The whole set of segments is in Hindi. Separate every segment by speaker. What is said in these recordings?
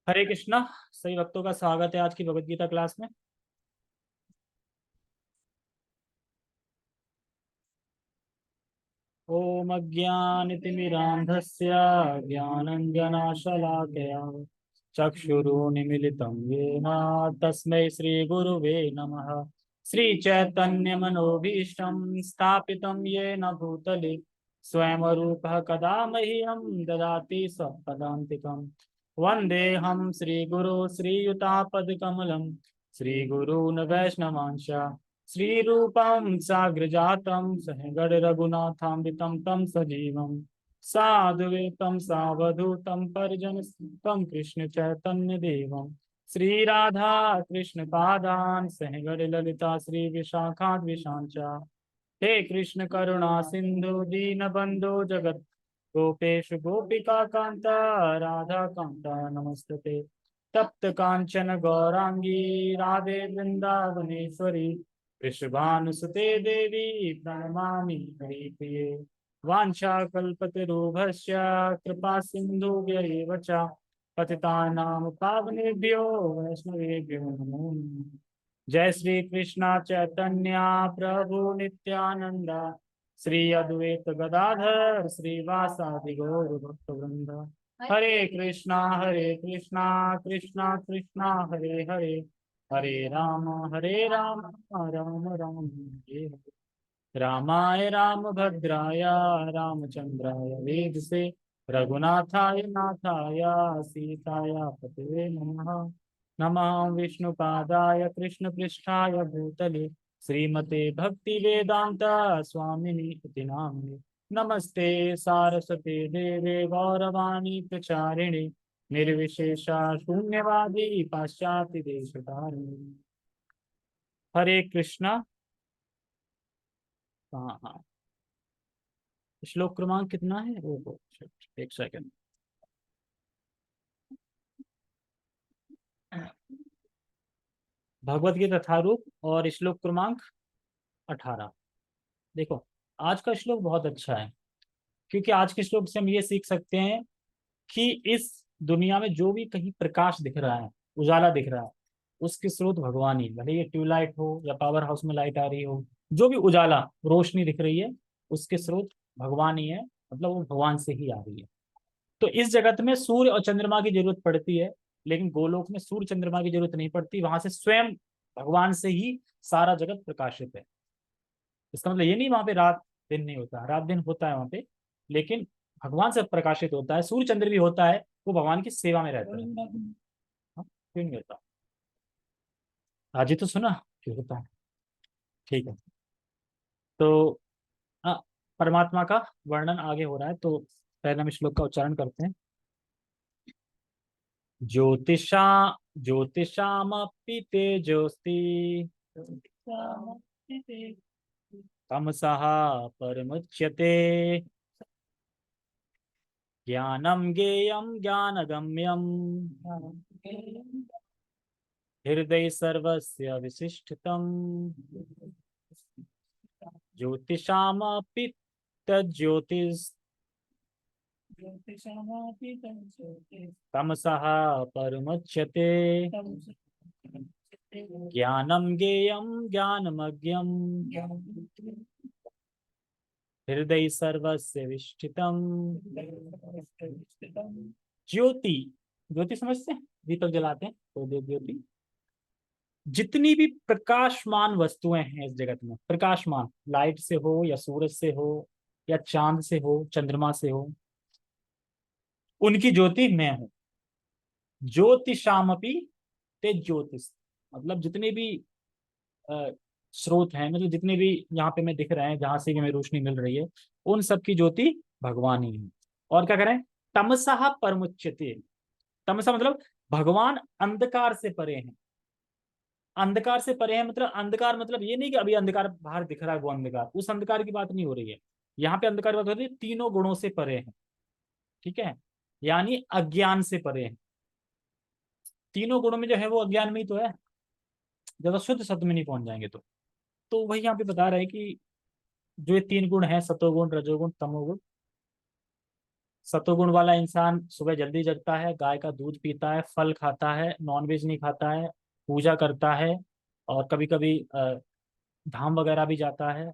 Speaker 1: हरे कृष्णा। सभी भक्तों का स्वागत है आज की भगवत गीता क्लास में। ओम अज्ञानतिमिरान्धस्य ज्ञानञ्जनशलाकया चक्षुरुन्मीलितं येन तस्मै श्रीगुरुवे नमः। श्रीचैतन्यमनोभीष्टं स्थापितं येन भूतले स्वयं रूपः कदा मह्यं ददाति स्वपदान्तिकम्। वन्देऽहं श्रीगुरो श्रीयुतापदकमलं श्रीगुरून् वैष्णवांश्च श्रीरूपं साग्रजातं सहगण रघुनाथामृतं तं सजीवं साद्वैतं सावधूतं परिजनसुतं कृष्ण चैतन्य देवं श्री राधा कृष्ण पादान सहगण ललिता श्री विशाखाद्विशां च। हे कृष्ण करुणा सिंधु दीन बंधु जगत गोपेश गोपिका कांता राधा कांता नमस्तते। तप्त कांचन गौरांगी राधे वृंदावनेश्वरी वृषभानुसुते देवी प्रणमामि हरिप्रिये। वाञ्छाकल्पतरुभ्यश्च कृपा सिन्धुभ्यैव च पतितानां पावनेभ्यो वैष्णवेभ्यो नमो नमः। जय श्री कृष्णा चैतन्य प्रभु नित्यानंद श्री अद्वैत गदाधर श्रीवासादि गौर भक्तवृंद। हरे कृष्णा कृष्णा कृष्णा हरे हरे हरे राम राम राम हरे हरे। रामाय रामभद्राय रामचंद्राय वेदसे रघुनाथाय नाथाय सीताय पतये नमः। नमः विष्णुपादाय कृष्णपृष्ठाय भूतले श्रीमते भक्ति वेदांत स्वामिनि इति नामिने। नमस्ते सारस्वते देवे गौरवाणी प्रचारिणे निर्विशेषा शून्यवादी पाश्चात्य देशधारिणे। हरे कृष्णा। हाँ हाँ। श्लोक क्रमांक कितना है वो एक सेकंड। भगवत गीता यथारूप और श्लोक क्रमांक 18। देखो, आज का श्लोक बहुत अच्छा है क्योंकि आज के श्लोक से हम ये सीख सकते हैं कि इस दुनिया में जो भी कहीं प्रकाश दिख रहा है, उजाला दिख रहा है, उसके स्रोत भगवान ही, भले ये ट्यूबलाइट हो या पावर हाउस में लाइट आ रही हो, जो भी उजाला रोशनी दिख रही है उसके स्रोत भगवान ही है। मतलब वो भगवान से ही आ रही है। तो इस जगत में सूर्य और चंद्रमा की जरूरत पड़ती है, लेकिन गोलोक में सूर्य चंद्रमा की जरूरत नहीं पड़ती। वहां से स्वयं भगवान से ही सारा जगत प्रकाशित है। इसका मतलब ये नहीं वहां पे रात दिन नहीं होता, रात दिन होता है वहां पे, लेकिन भगवान से प्रकाशित होता है। सूर्य चंद्र भी होता है, वो भगवान की सेवा में रहता है। हाँ, क्यों नहीं होता? आज ही तो सुना क्यों होता है। ठीक है। तो हाँ, परमात्मा का वर्णन आगे हो रहा है, तो पहले हम श्लोक का उच्चारण करते हैं। ज्योतिषा ज्योतिषामपि तेजोस्ति तमसः परमुच्यते। ज्ञानं ज्ञेयं ज्ञानगम्यं हृदय सर्वस्य विशिष्टतम्। ज्योतिषामपि तज्ज्योतिस् तमसः परमुच्यते। ज्ञानं ज्ञेयं ज्ञानमज्ञं हृदय सर्वस्य विष्ठितम्। ज्योति, ज्योति समझते हैं, दीपक जलाते हैं तो ज्योति। जितनी भी प्रकाशमान वस्तुएं हैं इस जगत में, प्रकाशमान, लाइट से हो या सूरज से हो या चांद से हो, चंद्रमा से हो, उनकी ज्योति मैं हूं। ज्योतिषामपि ते ज्योतिष, मतलब जितने भी अ, स्रोत हैं, मतलब जितने भी यहाँ पे मैं दिख रहे हैं, जहां से भी हमें रोशनी मिल रही है, उन सब की ज्योति भगवान ही है। और क्या करें? तमसा परमुच्यते। तमसा मतलब भगवान अंधकार से परे हैं। अंधकार से परे है मतलब, अंधकार मतलब ये नहीं कि अभी अंधकार बाहर दिख रहा है वो अंधकार, उस अंधकार की बात नहीं हो रही है। यहाँ पे अंधकार की बात हो रही है तीनों गुणों से परे है। ठीक है, यानी अज्ञान से परे है। तीनों गुणों में जो है वो अज्ञान में ही तो है, जब तक शुद्ध सत्य में नहीं पहुंच जाएंगे तो वही यहाँ पे बता रहे हैं कि जो ये तीन गुण है, सतोगुण रजोगुण तमोगुण, सतोगुण वाला इंसान सुबह जल्दी जगता है, गाय का दूध पीता है, फल खाता है, नॉनवेज नहीं खाता है, पूजा करता है, और कभी कभी धाम वगैरह भी जाता है।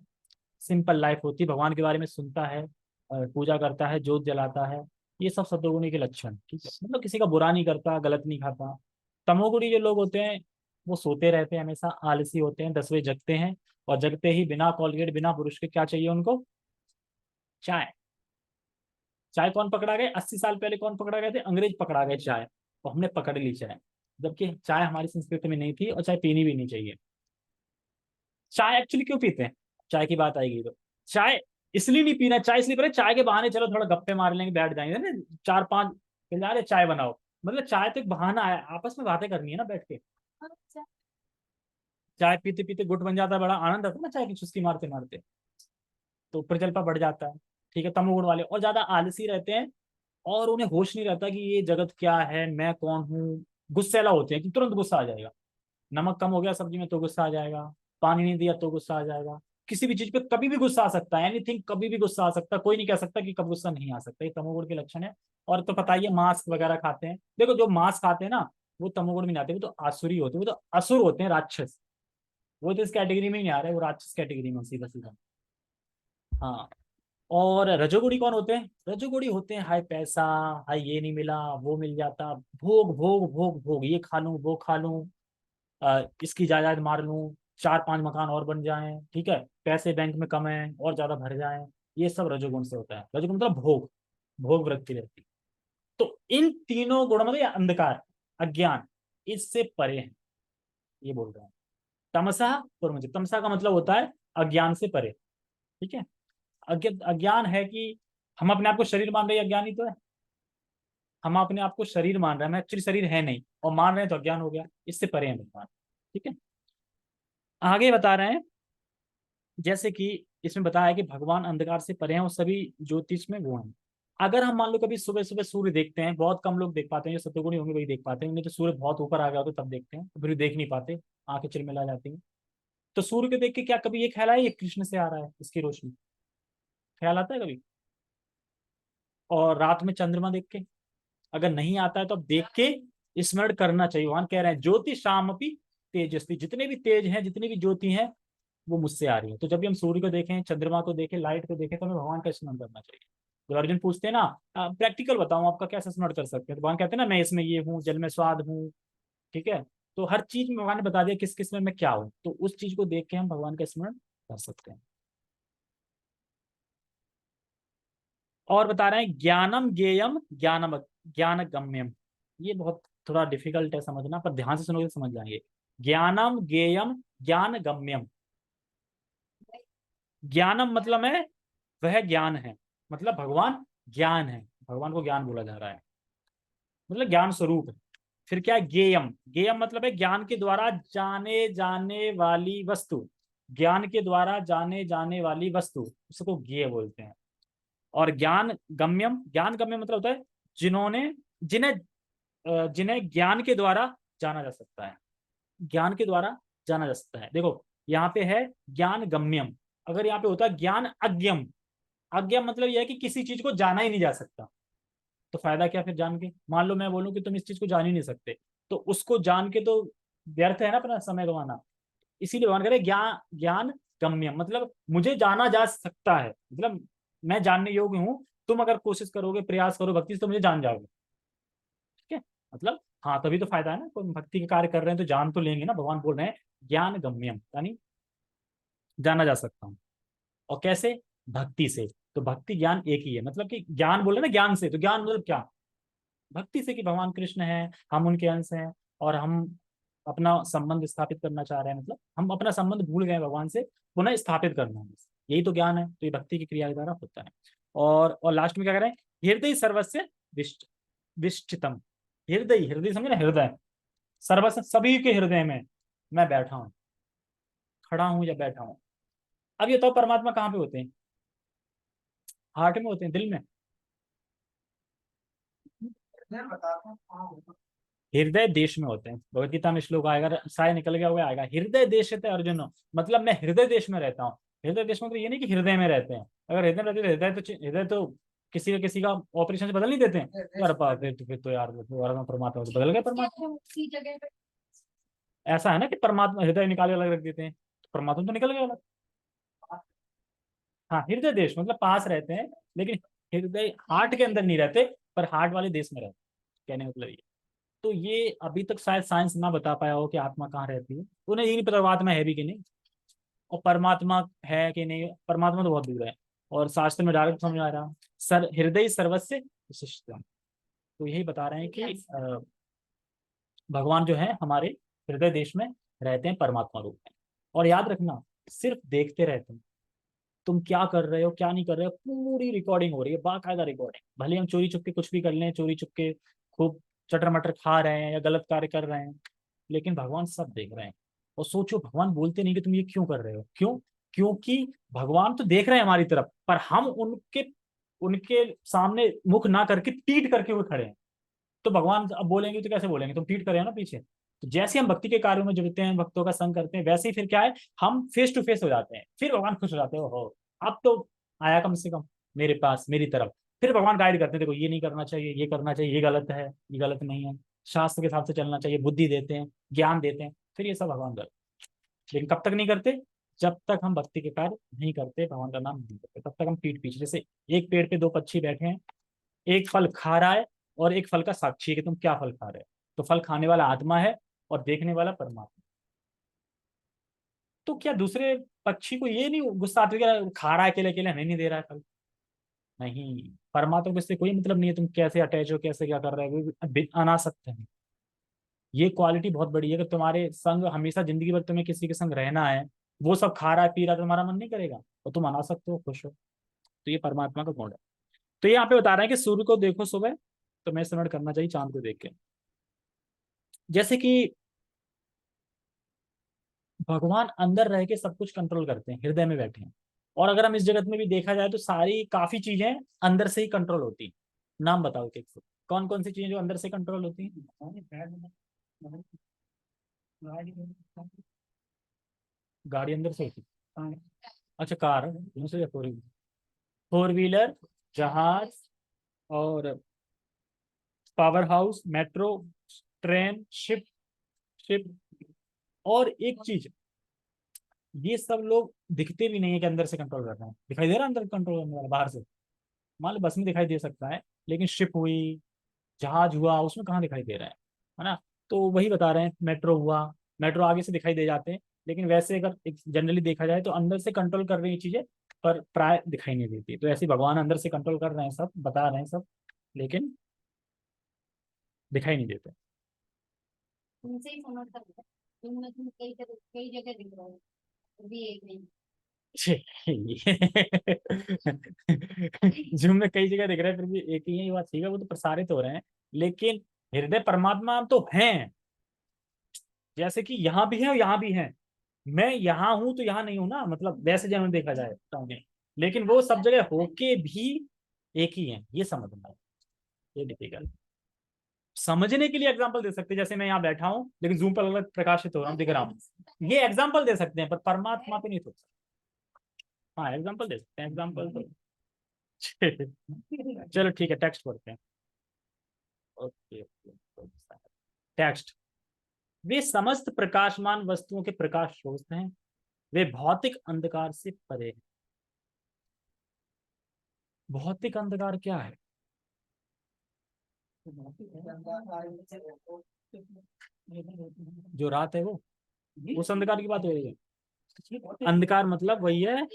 Speaker 1: सिंपल लाइफ होती है, भगवान के बारे में सुनता है, पूजा करता है, जोत जलाता है। ये सब सतोगुणी के लक्षण, ठीक है, मतलब किसी का बुरा नहीं करता, गलत नहीं खाता। तमोगुणी जो लोग होते हैं वो सोते रहते हैं, हमेशा आलसी होते हैं, 10 बजे जगते हैं, और जगते ही बिना कॉलगेट बिना ब्रश के क्या चाहिए उनको? चाय। चाय कौन पकड़ा गए? 80 साल पहले कौन पकड़ा गए थे? अंग्रेज पकड़ा गए चाय, और हमने पकड़ ली चाय, जबकि चाय हमारी संस्कृति में नहीं थी, और चाय पीनी भी नहीं चाहिए। चाय एक्चुअली क्यों पीते हैं? चाय की बात आएगी तो चाय इसलिए नहीं पीना, चाय इसलिए पीना चाय के बहाने चलो थोड़ा गप्पे मार लेंगे, बैठ जाएंगे ना, 4-5 यार चाय बनाओ, मतलब चाय तो एक बहाना है, आपस में बातें करनी है ना बैठ के। चाय पीते पीते गुट बन जाता है, बड़ा आनंद आता है ना चाय की चुस्की मारते मारते, तो ऊपर जलपा बढ़ जाता है। ठीक है, तमोगुण वाले और ज्यादा आलसी रहते हैं, और उन्हें होश नहीं रहता कि ये जगत क्या है, मैं कौन हूँ। गुस्सैला होते हैं कि तुरंत गुस्सा आ जाएगा, नमक कम हो गया सब्जी में तो गुस्सा आ जाएगा, पानी नहीं दिया तो गुस्सा आ जाएगा, किसी भी चीज पे कभी भी गुस्सा आ सकता है, एनीथिंग कभी भी गुस्सा आ सकता है, कोई नहीं कह सकता कि कब गुस्सा नहीं आ सकता। ये तमोगुण के लक्षण है। और तो पता ही है, मांस वगैरह खाते हैं, देखो जो मांस खाते हैं ना, वो तमोगुण में नहीं आते, वो तो आसुरी होते हैं, वो तो असुर होते हैं, राक्षस। वो तो इस कैटेगरी में ही नहीं आ रहे, वो राक्षस कैटेगरी में सीधा सीधा। हाँ। और रजोगुणी कौन होते हैं? रजोगुणी होते हैं हाय पैसा, हाय ये नहीं मिला वो मिल जाता, भोग भोग भोग भोग, ये खा लूं वो खा लूं, इसकी जायदाद मार लूं, 4-5 मकान और बन जाएं, ठीक है, पैसे बैंक में कम है और ज्यादा भर जाएं। ये सब रजोगुण से होता है। रजोगुण मतलब भोग, भोग वृत्ति रहती है। तो इन तीनों गुणों मतलब ये अंधकार, अज्ञान, इससे परे है, ये बोल रहे हैं। तमसा और मुझे, तमसा का मतलब होता है अज्ञान से परे, ठीक है। अज्ञान है कि हम अपने आप को शरीर मान रहे हैं, अज्ञान ही तो है। हम अपने आप को शरीर मान रहे हैं, हम एक्चुअली शरीर है नहीं, और मान रहे हैं तो अज्ञान हो गया, इससे परे है भगवान। ठीक है, आगे बता रहे हैं, जैसे कि इसमें बताया है कि भगवान अंधकार से परे हैं और सभी ज्योतिष में वो हैं। अगर हम मान लो कभी सुबह सुबह सूर्य देखते हैं, बहुत कम लोग देख पाते हैं, जो सतोगुणी होंगे वही देख पाते हैं, नहीं तो सूर्य बहुत ऊपर आ गया हो तो तब देखते हैं, तो फिर भी देख नहीं पाते, आंखें चिलमिला जाती हैं। तो सूर्य को देख के क्या कभी ये ख्याल आया ये कृष्ण से आ रहा है इसकी रोशनी? ख्याल आता है कभी? और रात में चंद्रमा देख के अगर नहीं आता है तो अब देख के स्मरण करना चाहिए। भगवान कह रहे हैं ज्योति शामपि तेजस्वी, जितने भी तेज हैं, जितनी भी ज्योति हैं, वो मुझसे आ रही है। तो जब भी हम सूर्य को देखें, चंद्रमा को देखें, लाइट को देखें, तो हमें भगवान का स्मरण करना चाहिए। जब अर्जुन पूछते हैं ना, प्रैक्टिकल बताऊं आपका कैसे स्मरण कर सकते हैं, तो भगवान कहते हैं ना, मैं इसमें ये हूँ, जल में स्वाद हूँ, ठीक है। तो हर चीज में भगवान ने बता दिया किस किस में मैं क्या हूँ, तो उस चीज को देख के हम भगवान का स्मरण कर सकते हैं। और बता रहे हैं ज्ञानम ज्ञेयम ज्ञानम ज्ञान गम्यम। ये बहुत थोड़ा डिफिकल्ट है समझना, पर ध्यान से सुनोगे तो समझ जाएंगे। ज्ञानम ज्ञेयम ज्ञान गम्यम। ज्ञानम मतलब है वह ज्ञान है, मतलब भगवान ज्ञान है, भगवान को ज्ञान बोला जा रहा है, मतलब ज्ञान स्वरूप है। फिर क्या है? ज्ञेयम, ज्ञेयम मतलब है ज्ञान के द्वारा जाने जाने वाली वस्तु, ज्ञान के द्वारा जाने जाने वाली वस्तु, उसको ज्ञेय बोलते हैं। और ज्ञान गम्यम, ज्ञान गम्यम मतलब होता है जिन्होंने, जिन्हें जिन्हें ज्ञान के द्वारा जाना जा सकता है, ज्ञान के द्वारा जाना जा सकता है। देखो यहाँ पे है ज्ञान गम्यम, अगर यहाँ पे होता है ज्ञान अज्ञम, अज्ञम मतलब यह है कि किसी चीज को जाना ही नहीं जा सकता, तो फायदा क्या फिर जान के? मान लो मैं बोलूं कि तुम इस चीज को जान ही नहीं सकते, तो उसको जान के तो व्यर्थ है ना अपना समय गंवाना। इसीलिए भगवान करे ज्ञान, ज्ञान गम्यम मतलब मुझे जाना जा सकता है, मतलब मैं जानने योग्य हूँ, तुम अगर कोशिश करोगे, प्रयास करो भक्ति से, तो मुझे जान जाओगे। ठीक है, मतलब हाँ तभी तो फायदा है ना, कोई भक्ति के कार्य कर रहे हैं तो जान तो लेंगे ना। भगवान बोल रहे हैं ज्ञान गम्यम, यानी जाना जा सकता हूँ। और कैसे? भक्ति से। तो भक्ति ज्ञान एक ही है, मतलब कि ज्ञान बोले ना ज्ञान से, तो ज्ञान मतलब क्या? भक्ति से, कि भगवान कृष्ण है, हम उनके अंश हैं, और हम अपना संबंध स्थापित करना चाह रहे हैं, मतलब हम अपना संबंध भूल गए भगवान से, पुनः स्थापित करना है, यही तो ज्ञान है। तो ये भक्ति की क्रिया के द्वारा होता है। और लास्ट में क्या करें? हृदय सर्वस्य विष्ट विष्टितम। हृदय, हृदय समझे ना, हृदय सर्वस्व, सभी के हृदय में मैं बैठा हूँ, खड़ा हूँ या बैठा हूँ। अब ये तो परमात्मा कहाँ पे होते हैं? हार्ट में होते हैं, दिल में। हृदय देश में होते हैं, भगवत गीता में श्लोक आएगा, साय निकल गया हुआ आएगा, हृदय देश है अर्जुन, मतलब मैं हृदय देश में रहता हूँ। हृदय देश में तो ये नहीं कि हृदय में रहते हैं, अगर हृदय में रहते तो हृदय तो किसी का ऑपरेशन से बदल नहीं देते हैं यार, फिर तो यार परमात्मा से बदल गए परमात्मा। ऐसा है ना कि परमात्मा हृदय निकाल के अलग रख देते हैं, तो परमात्मा तो निकल गया अलग। हाँ, हृदय देश मतलब पास रहते हैं, लेकिन हृदय हार्ट के अंदर नहीं रहते, पर हार्ट वाले देश में रहते हैं, कहने का मतलब ये। तो ये अभी तक शायद साइंस ना बता पाया हो कि आत्मा कहाँ रहती है, उन्हें ये नहीं पता आत्मा है भी कि नहीं, और परमात्मा है कि नहीं, परमात्मा तो बहुत दूर है। और शास्त्र में डायरेक्ट समझ आ रहा, हृदय सर्वस्व विशिष्टम। तो यही बता रहे हैं कि भगवान जो है हमारे हृदय देश में रहते हैं परमात्मा रूप में। और याद रखना, सिर्फ देखते रहते हैं, तुम क्या कर रहे हो क्या नहीं कर रहे हो पूरी रिकॉर्डिंग हो रही है, बाकायदा रिकॉर्डिंग। भले हम चोरी चुपके कुछ भी कर लें, चोरी चुपके खूब चटर मटर खा रहे हैं या गलत कार्य कर रहे हैं, लेकिन भगवान सब देख रहे हैं। और सोचो, भगवान बोलते नहीं कि तुम ये क्यों कर रहे हो, क्यों? क्योंकि भगवान तो देख रहे हैं हमारी तरफ, पर हम उनके उनके सामने मुख ना करके पीठ करके हुए खड़े हैं। तो भगवान अब बोलेंगे तो कैसे बोलेंगे, तुम पीठ करे हो ना पीछे। तो जैसे हम भक्ति के कार्यों में जुड़ते हैं, भक्तों का संग करते हैं, वैसे ही फिर क्या है, हम फेस टू फेस हो जाते हैं, फिर भगवान खुश हो जाते हो अब तो आया कम से कम मेरे पास, मेरी तरफ। फिर भगवान गाइड करते हैं, देखो ये नहीं करना चाहिए, ये करना चाहिए, ये गलत है, ये गलत नहीं है, शास्त्र के हिसाब से चलना चाहिए, बुद्धि देते हैं, ज्ञान देते हैं, फिर ये सब भगवान करते हैं। लेकिन कब तक नहीं करते? जब तक हम भक्ति के कार्य नहीं करते, भगवान का नाम नहीं करते, तब तक हम पीठ पीछे। जैसे एक पेड़ पे दो पक्षी बैठे हैं, एक फल खा रहा है और एक फल का साक्षी है कि तुम क्या फल खा रहे हो। तो फल खाने वाला आत्मा है और देखने वाला परमात्मा। तो क्या दूसरे पक्षी को ये नहीं गुस्सा आता कि खा रहा है अकेले अकेले, हमें नहीं दे रहा है फल? नहीं, परमात्मा को इससे कोई मतलब नहीं है तुम कैसे अटैच हो, कैसे क्या कर रहे हो, वो भी अनासक्त है। ये क्वालिटी बहुत बड़ी है कि तुम्हारे संग हमेशा जिंदगी भर तुम्हें किसी के संग रहना है, वो सब खा रहा है पी रहा है, तुम्हारा मन नहीं करेगा, और तुम अनासक्त हो, खुश हो। तो ये परमात्मा का गुण है। तो ये यहाँ पे बता रहे हैं कि सूर्य को देखो सुबह तो मैं स्मरण करना चाहिए चांद को देख के। जैसे कि भगवान अंदर रह के सब कुछ कंट्रोल करते हैं, हृदय में बैठे हैं। और अगर हम इस जगत में भी देखा जाए तो सारी काफी चीजें अंदर से ही कंट्रोल होती हैं। नाम बताओ एक से, कौन कौन सी चीजें जो अंदर से कंट्रोल होती हैं? गाड़ी अंदर से होती है? अच्छा, कार, दूसरे फोर व्हीलर, जहाज, और power house, metro, train, ship, ship. और एक चीज, ये सब लोग दिखते भी नहीं है कि अंदर से कंट्रोल कर रहे हैं। दिखाई दे रहा है अंदर कंट्रोल करने वाला बाहर से? मान लो बस में दिखाई दे सकता है, लेकिन शिप हुई, जहाज हुआ, उसमें कहाँ दिखाई दे रहा है ना? तो वही बता रहे हैं, मेट्रो हुआ, मेट्रो आगे से दिखाई दे जाते हैं, लेकिन वैसे अगर जनरली देखा जाए तो अंदर से कंट्रोल कर रही चीजें, पर प्राय दिखाई नहीं देती। तो ऐसे ही भगवान अंदर से कंट्रोल कर रहे हैं, सब बता रहे हैं सब, लेकिन दिखाई नहीं देते।
Speaker 2: उनसे ही समझ सकते हैं, उनमें तुम कई जगह दिख रहा है, अभी एक नहीं।
Speaker 1: जिम में कई जगह दिख रहा है, फिर भी एक ही है, ये बात ठीक है, वो तो प्रसारित हो रहे हैं, लेकिन हृदय परमात्मा तो हैं। जैसे कि यहाँ भी है और यहाँ भी है, मैं यहाँ हूं तो यहाँ नहीं हूं ना, मतलब वैसे जब देखा जाए तो, लेकिन वो सब जगह होके भी एक ही है, ये समझना है। ये डिफिकल्ट समझने के लिए एग्जांपल दे सकते हैं, जैसे मैं यहाँ बैठा हूँ लेकिन जूम पर अलग प्रकाशित हो रहा हूँ, दिख रहा हूँ, ये एग्जांपल दे सकते हैं, पर परमात्मा पे नहीं सोच सकते। हाँ, एग्जांपल दे सकते हैं, एग्जांपल तो चलो ठीक है, टेक्स्ट पढ़ते हैं। Okay, text. वे समस्त प्रकाशमान वस्तुओं के प्रकाश स्रोत हैं, वे भौतिक अंधकार से परे हैं। भौतिक अंधकार क्या है? जो रात है वो, उस अंधकार की बात हो रही है। अंधकार मतलब वही है,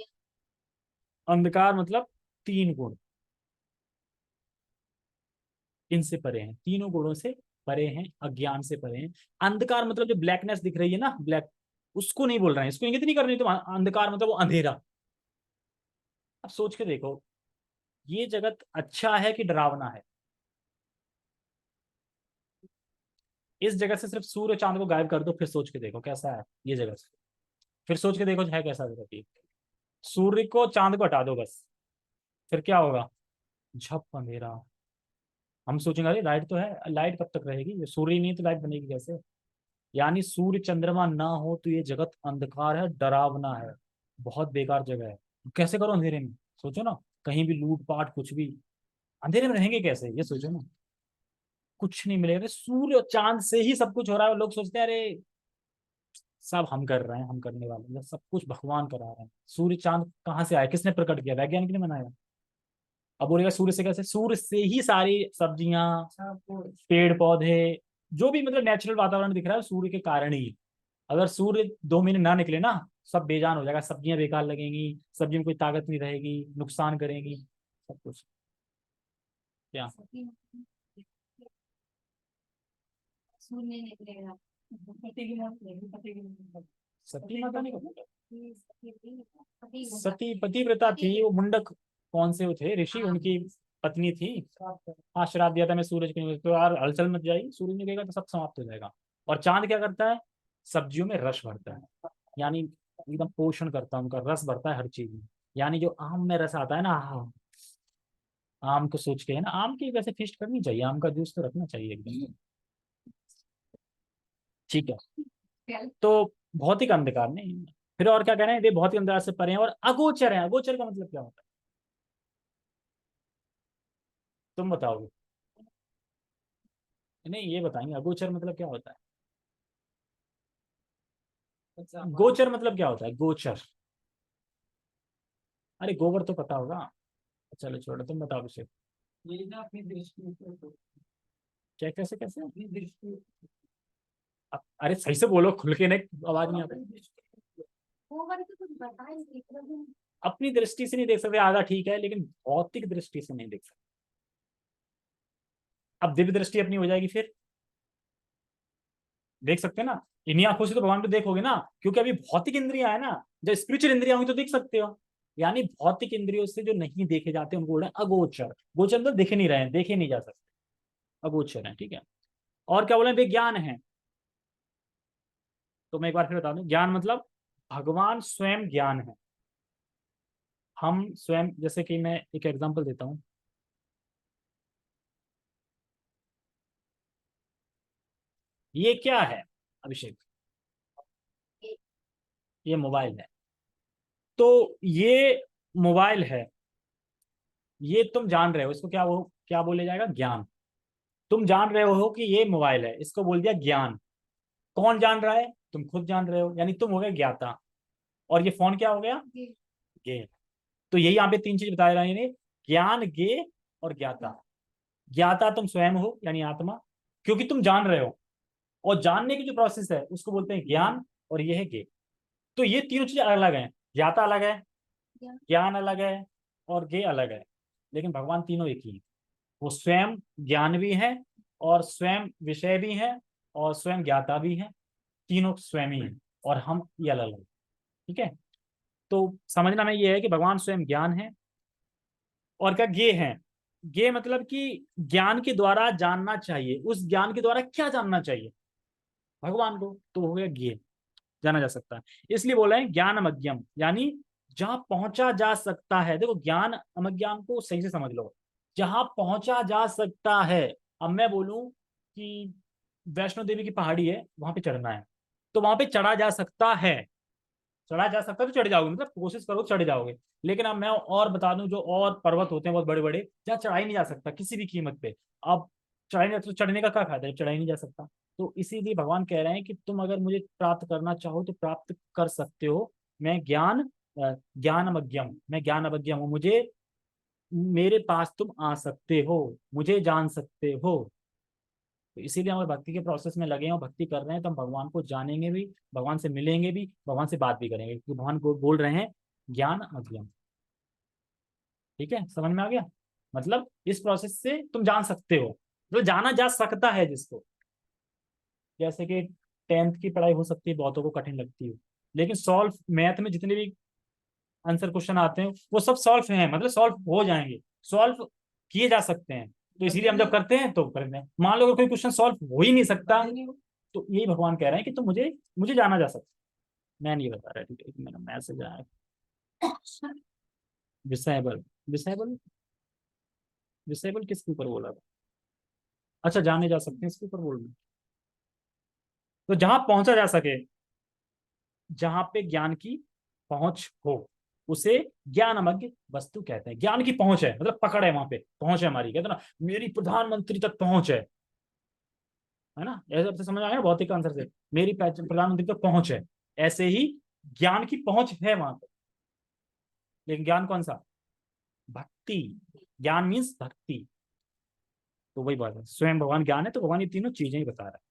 Speaker 1: अंधकार मतलब तीन गुण, इनसे परे हैं, तीनों गुणों से परे हैं, अज्ञान से परे हैं। अंधकार मतलब जो ब्लैकनेस दिख रही है ना, ब्लैक, उसको नहीं बोल रहे हैं, इसको इंगित नहीं कर रही, तो अंधकार मतलब वो अंधेरा। अब सोच के देखो, ये जगत अच्छा है कि डरावना है? इस जगह से सिर्फ सूर्य चांद को गायब कर दो, फिर सोच के देखो कैसा है ये जगह से, फिर सोच के देखो है कैसा जगह ये। सूर्य को चांद को हटा दो बस, फिर क्या होगा? झप अंधेरा। हम सोचेंगे अरे लाइट तो है, लाइट कब तक रहेगी, ये सूर्य ही नहीं तो लाइट बनेगी कैसे? यानी सूर्य चंद्रमा ना हो तो ये जगत अंधकार है, डरावना है, बहुत बेकार जगह है। कैसे करो अंधेरे में? सोचो ना, कहीं भी लूट पाट कुछ भी, अंधेरे में रहेंगे कैसे, ये सोचो ना। कुछ नहीं मिलेगा, सूर्य और चांद से ही सब कुछ हो रहा है। लोग सोचते हैं अरे सब हम कर रहे हैं, हम करने वाले हैं, सब कुछ भगवान करा रहे हैं। सूर्य चांद कहाँ से आया, किसने प्रकट किया, वैज्ञानिक ने बनाया। अब बोलेगा सूर्य से कैसे, सूर्य से ही सारी सब्जियां, पेड़ पौधे, जो भी मतलब नेचुरल वातावरण दिख रहा है सूर्य के कारण ही। अगर सूर्य 2 महीने ना निकले ना, सब बेजान हो जाएगा, सब्जियां बेकार लगेंगी, सब्जी में कोई ताकत नहीं रहेगी, नुकसान करेंगी, सब कुछ। क्या
Speaker 2: सूर्य निकलेगा, पति की मौत होगी, पति की मौत।
Speaker 1: सती माता नहीं पता।
Speaker 2: पति
Speaker 1: सती पतिव्रता थी, वो मुंडक कौन से वो थे ऋषि, उनकी पत्नी थी। हाँ, श्राप दिया था मैं सूरज के, तो यार हलचल मच जाएगी, सूरज निकलेगा तो सब समाप्त हो जाएगा। और चांद क्या करता है, सब्जियों में रस भरता है, यानी एकदम पोषण करता है, उनका रस भरता है हर चीज में। यानी जो आम में रस आता है ना, आम को सोच के है ना, आम की वैसे फीस्ट करनी चाहिए, आम का जूस तो रखना चाहिए एकदम। ठीक है, तो भौतिक अंधकार नहीं। फिर और क्या कह रहे हैं, वे भौतिक अंधकार से परे हैं और अगोचर है। अगोचर का मतलब क्या होता है, तुम बताओगे। नहीं, ये बताएंगे अगोचर मतलब क्या होता है। गोचर मतलब क्या होता है, गोचर। अरे गोबर तो पता होगा। चलो छोड़ो, तुम बताओ विषय। ये ना अपनी दृष्टि से, क्या कैसे कैसे अपनी दृष्टि। अरे सही से बोलो, खुल के नहीं, आवाज नहीं आती।
Speaker 2: वो वाली तो कुछ बता ही नहीं प्रभु।
Speaker 1: अपनी दृष्टि से नहीं देख सकते आधा ठीक है, लेकिन भौतिक दृष्टि से नहीं देख सकते। अब दिव्य दृष्टि अपनी हो जाएगी, फिर देख सकते हैं ना। इन्हीं आंखों से तो भगवान को देखोगे ना, क्योंकि अभी भौतिक इंद्रियां है ना। जब स्पिरिचुअल इंद्रियां होंगी तो देख सकते हो। यानी भौतिक इंद्रियों से जो नहीं देखे जाते उनको बोल रहे हैं अगोचर। गोचर मतलब देखे नहीं रहे हैं, देखे नहीं जा सकते, अगोचर है। ठीक है, और क्या बोले, विज्ञान है। तो मैं एक बार फिर बता दूं, ज्ञान मतलब भगवान स्वयं ज्ञान है। हम स्वयं, जैसे कि मैं एक एग्जांपल देता हूं, ये क्या है अभिषेक, ये मोबाइल है। तो ये मोबाइल है, ये तुम जान रहे हो, इसको क्या वो क्या बोले जाएगा, ज्ञान। तुम जान रहे हो कि ये मोबाइल है, इसको बोल दिया ज्ञान। कौन जान रहा है, तुम खुद जान रहे हो, यानी तुम हो गए ज्ञाता। और ये फोन क्या हो गया, गे। तो यही यहाँ पे 3 चीज बताए रहे हैं, ज्ञान, गे और ज्ञाता। ज्ञाता तुम स्वयं हो, यानी आत्मा, क्योंकि तुम जान रहे हो। और जानने की जो प्रोसेस है उसको बोलते हैं ज्ञान, और ये है गे। तो ये तीनों चीजें अलग अलग हैं, ज्ञाता अलग है, ज्ञान अलग है, और गे अलग है। लेकिन भगवान तीनों एक ही है। वो स्वयं ज्ञान भी है, और स्वयं विषय भी है, और स्वयं ज्ञाता भी है। तीनों स्वयं ही है, और हम ये अलग अलग। ठीक है, तो समझना में ये है कि भगवान स्वयं ज्ञान है, और क्या गे है। गे मतलब कि ज्ञान के द्वारा जानना चाहिए, उस ज्ञान के द्वारा क्या जानना चाहिए, भगवान को, तो हो गया गे, जाना जा सकता है। इसलिए बोला है ज्ञान अमज्ञम, यानी जहां पहुंचा जा सकता है। देखो ज्ञान अमज्ञान को सही से समझ लो, जहां पहुंचा जा सकता है। अब मैं बोलूं कि वैष्णो देवी की पहाड़ी है, वहां पे चढ़ना है, तो वहां पे चढ़ा जा सकता है। चढ़ा जा सकता है तो चढ़ जाओगे, मतलब कोशिश करो चढ़ जाओगे। लेकिन अब मैं और बता दूं, जो और पर्वत होते हैं बहुत बड़े बड़े, जहाँ चढ़ाई नहीं जा सकता किसी भी कीमत पे। अब चढ़ाई नहीं, तो चढ़ने का क्या फायदा है, चढ़ाई नहीं जा सकता। तो इसीलिए भगवान कह रहे हैं कि तुम अगर मुझे प्राप्त करना चाहो तो प्राप्त कर सकते हो। मैं ज्ञान अवज्ञम, मैं ज्ञान अवज्ञम हूँ, मुझे, मेरे पास तुम आ सकते हो, मुझे जान सकते हो। तो इसीलिए हम भक्ति के प्रोसेस में लगे हैं और भक्ति कर रहे हैं, तो हम भगवान को जानेंगे भी, भगवान से मिलेंगे भी, भगवान से बात भी करेंगे, क्योंकि भगवान को बोल रहे हैं ज्ञान अज्ञान। ठीक है, समझ में आ गया। मतलब इस प्रोसेस से तुम जान सकते हो, जो जाना जा सकता है जिसको। जैसे कि 10th की पढ़ाई हो सकती है, बहुतों को कठिन लगती है, लेकिन सॉल्व मैथ में जितने भी आंसर क्वेश्चन आते हैं वो सब सॉल्व हैं, मतलब सॉल्व हो जाएंगे, सॉल्व किए जा सकते हैं। तो इसीलिए हम जब करते हैं तो करते हैं। मान लो अगर कोई क्वेश्चन सॉल्व हो ही नहीं सकता, तो यही भगवान कह रहे हैं कि तुम मुझे मुझे जाना जा सकता है। मैं नहीं बता रहा, ठीक है, मेरा मैसेज आया। डिसेबल, डिसेबल, डिसेबल किसके ऊपर बोला था, अच्छा जाने जा सकते हैं इसके ऊपर बोल रहे हैं। तो जहां पहुंचा जा सके, जहां पे ज्ञान की पहुंच हो, उसे ज्ञानमग्न वस्तु कहते हैं। ज्ञान की पहुंच है, मतलब पकड़ है, वहां पे पहुंच है हमारी, कहते हैं ना मेरी प्रधानमंत्री तक पहुंच है ना, ऐसे आपसे समझ आया ना भौतिक का आंसर से, मेरी प्रधानमंत्री तक पहुंच है। ऐसे ही ज्ञान की पहुंच है वहां पे, लेकिन ज्ञान कौन सा? भक्ति। ज्ञान मीन्स भक्ति। तो वही बात है, स्वयं भगवान ज्ञान है, तो भगवान ये तीनों चीजें ही बता रहा है।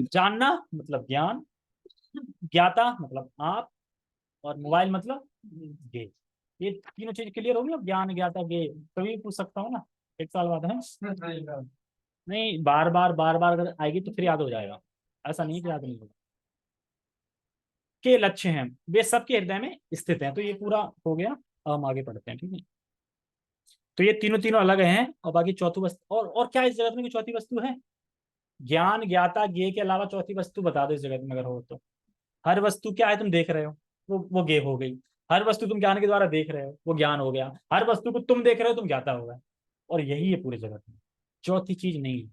Speaker 1: जानना मतलब ज्ञान, ज्ञाता मतलब आप, और मोबाइल मतलब गे। ये तीनों चीज क्लियर होगी। अब ज्ञान ज्ञाता गे कभी पूछ सकता हूँ ना, एक साल बाद है। नहीं, बार बार अगर आएगी तो फिर याद हो जाएगा, ऐसा नहीं कि याद नहीं होगा। के लक्ष्य हैं, वे सबके हृदय में स्थित हैं। तो ये पूरा हो गया। अब हम आगे पढ़ते हैं, ठीक है। तो ये तीनों तीनों अलग हैं, और बाकी चौथी वस्तु, और क्या इस जगत में कोई चौथी वस्तु है? ज्ञान ज्ञाता ज्ञे के अलावा चौथी वस्तु बता दो इस जगत में अगर हो तो। हर वस्तु क्या है तुम देख रहे हो, वो ज्ञे हो गई। हर वस्तु तुम ज्ञान के द्वारा देख रहे हो, वो ज्ञान हो गया। हर वस्तु को तुम देख रहे हो, तुम ज्ञाता होगा। और यही है पूरे जगत में, चौथी चीज नहीं है।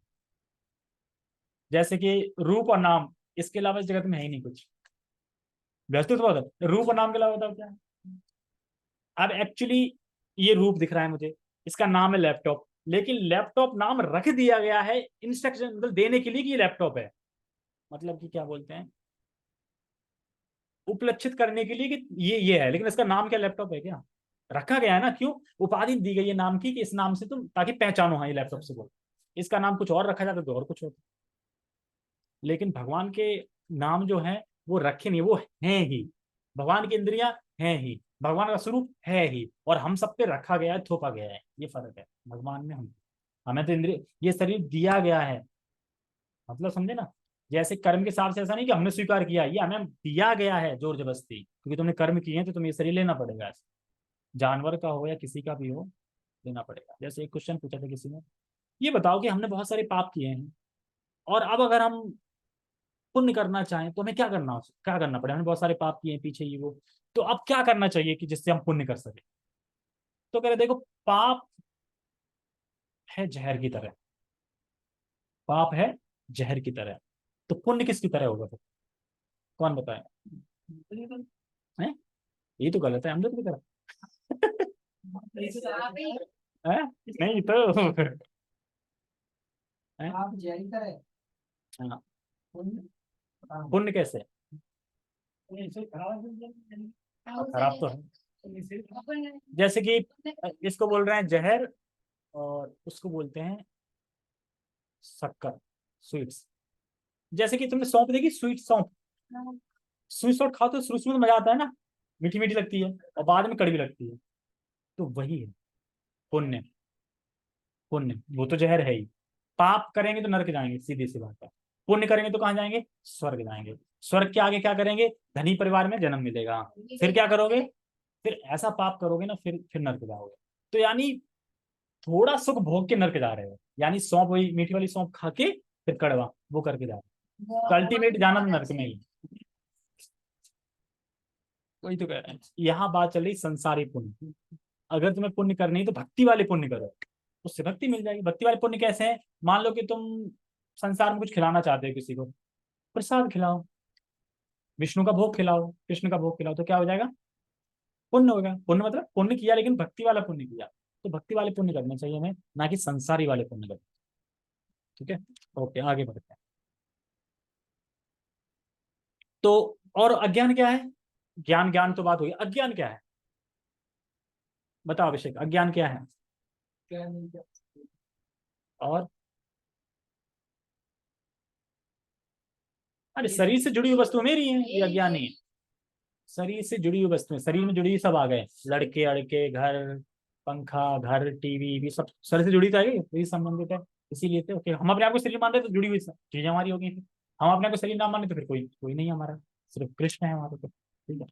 Speaker 1: जैसे कि रूप और नाम, इसके अलावा इस जगत में है ही नहीं कुछ। वस्तु तो बहुत है, रूप और नाम के अलावा बताओ क्या है? अब एक्चुअली ये रूप दिख रहा है मुझे, इसका नाम है लैपटॉप, लेकिन लैपटॉप नाम रख दिया गया है इंस्ट्रक्शन मतलब देने के लिए कि ये लैपटॉप है। मतलब कि क्या बोलते हैं, उपलक्षित करने के लिए कि ये है, लेकिन इसका नाम क्या लैपटॉप है क्या? रखा गया है ना, क्यों? उपाधि दी गई है नाम की, कि इस नाम से तुम ताकि पहचानो, हाँ ये लैपटॉप से बोल। इसका नाम कुछ और रखा जाता तो और कुछ होता। लेकिन भगवान के नाम जो है वो रखे नहीं, वो हैं ही। भगवान की इंद्रियां हैं ही, भगवान का स्वरूप है ही, और हम सब पे रखा गया है, थोपा गया है। ये फर्क है भगवान में हम। हमें तो इंद्रिय, ये शरीर दिया गया है, मतलब समझे ना। जैसे कर्म के हिसाब से ऐसा नहीं कि हमने स्वीकार किया, ये हमें दिया गया है जोर जबरदस्ती, क्योंकि तुमने कर्म किए हैं तो तुम्हें ये शरीर लेना पड़ेगा। ऐसे जानवर का हो या किसी का भी हो, लेना पड़ेगा। जैसे एक क्वेश्चन पूछा था किसी ने, ये बताओ कि हमने बहुत सारे पाप किए हैं, और अब अगर हम पुण्य करना चाहें तो हमें क्या करना पड़े? हमने बहुत सारे पाप किए हैं पीछे, ये वो, तो अब क्या करना चाहिए कि जिससे हम पुण्य कर सके? तो कह रहे देखो, पाप है जहर की तरह, पाप है जहर की तरह, तो पुण्य किसकी तरह होगा फिर? कौन बताए? हैं? ये तो गलत है, अमृत की तरह। हैं? नहीं तो हैं?
Speaker 3: आप जैन करें।
Speaker 1: हाँ,
Speaker 3: पुण्य
Speaker 1: पुण्य कैसे? खराब तो है। जैसे कि इसको बोल रहे हैं जहर, और उसको बोलते हैं शक्कर, स्वीट्स। जैसे कि तुमने सौंफ देखी, स्वीट सौंफ, स्वीट सौंफ खाओ तो शुरू शुरू में मजा आता है ना, मीठी मीठी लगती है, और बाद में कड़वी लगती है। तो वही है पुण्य। पुण्य वो तो जहर है ही। पाप करेंगे तो नरक जाएंगे, सीधी सी बात है। पुण्य करेंगे तो कहाँ जाएंगे? स्वर्ग जाएंगे। स्वर्ग के आगे क्या करेंगे? धनी परिवार में जन्म मिलेगा। फिर क्या करोगे? फिर ऐसा पाप करोगे ना, फिर नरक जाओगे। तो यानी थोड़ा सुख भोग के नरक जा रहे हो, यानी सौंप, वही मीठी वाली सौंप खा के फिर कड़वा वो करके जा रहे हो, अल्टीमेट जाना तो नरक में ही। वही तो कह रहे हैं, यहाँ बात चल रही संसारी पुण्य। अगर तुम्हें पुण्य करनी है तो भक्ति वाले पुण्य करो, उससे भक्ति मिल जाएगी। भक्ति वाले पुण्य कैसे हैं? मान लो कि तुम संसार में कुछ खिलाना चाहते हो किसी को, प्रसाद खिलाओ, विष्णु का भोग खिलाओ, कृष्ण का भोग खिलाओ, तो क्या हो जाएगा? पुण्य होगा। पुण्य मतलब पुण्य किया, लेकिन भक्ति वाला पुण्य किया। तो भक्ति वाले पुण्य करने चाहिए हमें, ना कि संसारी वाले पुण्य करने। ठीक है, ओके आगे बढ़ते हैं। तो और अज्ञान क्या है? ज्ञान ज्ञान तो बात हुई, अज्ञान क्या है? बताओ अभिषेक, अज्ञान क्या है?
Speaker 3: क्या नहीं क्या।
Speaker 1: और अरे शरीर से जुड़ी हुई वस्तु मेरी है, ये अज्ञान नहीं है। शरीर से जुड़ी हुई वस्तुएं, शरीर में जुड़ी हुई सब आ गए, लड़के अड़के, घर, पंखा, घर, टीवी भी सब शरीर से जुड़ी तो है, यही संबंधित है। इसीलिए तो कि हम अपने आप को शरीर मानते हैं तो जुड़ी हुई सब चीजें हमारी होगी। फिर हम अपने आप को शरीर ना माने तो फिर कोई कोई नहीं हमारा, सिर्फ कृष्ण है हमारे को। ठीक है,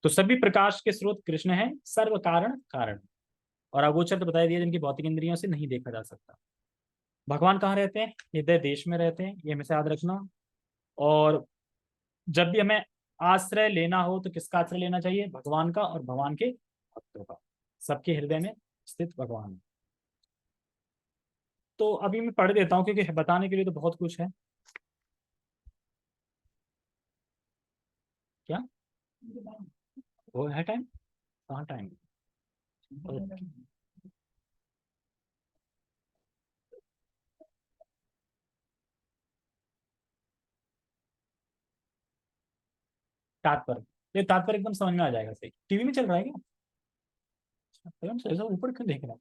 Speaker 1: तो सभी प्रकाश के स्रोत कृष्ण है, सर्व कारण कारण। और अगोचर तो बताया दिया, जिनकी भौतिक इंद्रियों से नहीं देखा जा सकता। भगवान कहाँ रहते हैं? हृदय देश में रहते हैं, ये हमेशा याद रखना। और जब भी हमें आश्रय लेना हो तो किसका आश्रय लेना चाहिए? भगवान का, और भगवान के भक्तों का। सबके हृदय में स्थित भगवान है। तो अभी मैं पढ़ देता हूँ, क्योंकि बताने के लिए तो बहुत कुछ है। क्या वो है टाइम? कहाँ टाइम? तात्पर्य, ये तात्पर्य एकदम समझ में आ जाएगा। सही, टीवी में चल रहा है क्या? एकदम सही, सब ऊपर क्यों देख रहा है?